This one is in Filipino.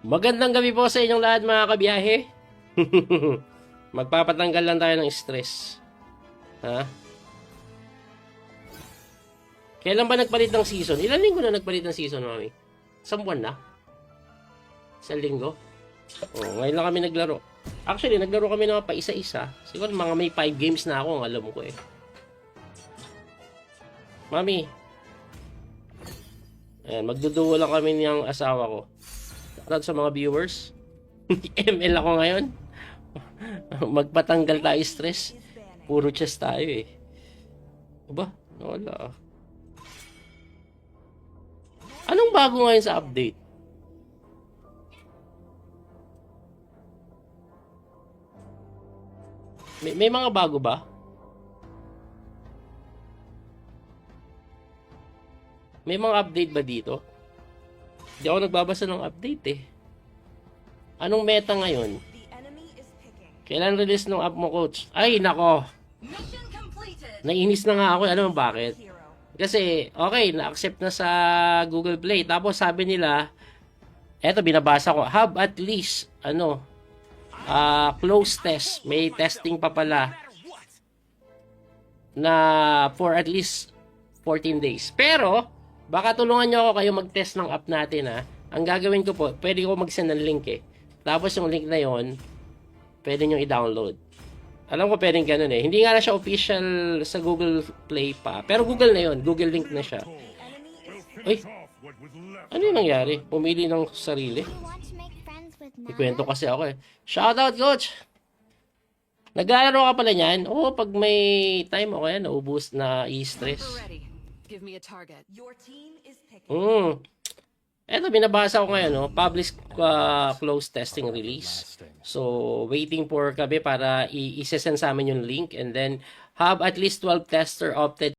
Magandang gabi po sa inyong lahat mga kabiyahe. Magpapatanggal lang tayo ng stress. Ha? Kailan ba nagpalit ng season? Ilan linggo na nagpalit ng season, mami? Isang buwan na? Isang linggo? Oh, ngayon lang kami naglaro. Actually, naglaro kami na pa isa-isa. Siguro mga may 5 games na ako, ang alam ko eh. Mami. Ayan, magduduo lang kami niyang asawa ko. Shoutout sa mga viewers. ML ako ngayon. Magpatanggal tayo stress. Puro chess tayo eh. Aba, wala. Anong bago ngayon sa update? May mga bago ba? May mga update ba dito? Hindi ako nagbabasa ng update eh. Anong meta ngayon? Kailan release ng app mo, coach? Ay, nako. Nainis na nga ako. Alam mo bakit? Kasi, okay, na-accept na sa Google Play. Tapos sabi nila, eto binabasa ko, have at least, close test. May testing pa pala na for at least 14 days. Pero, baka tulungan nyo ako kayo mag-test ng app natin ha. Ang gagawin ko po, pwede ko mag-send ng link eh. Tapos yung link na yon, pwede nyo i-download. Alam ko pwedeng ganun eh. Hindi nga na siya official sa Google Play pa. Pero Google na yon, Google link na siya. Uy, ano yung nangyari? Pumili ng sarili. Ikwento kasi ako eh. Shoutout, coach! Naglalaro ka pala niyan? Oo, pag may time ako yan, naubos na i-stress. Give me a target. Your team is picking. Eto, binabasa ko ngayon, no? Publish close testing release. So, waiting for kami para i-send sa amin yung link. And then, have at least 12 tester opted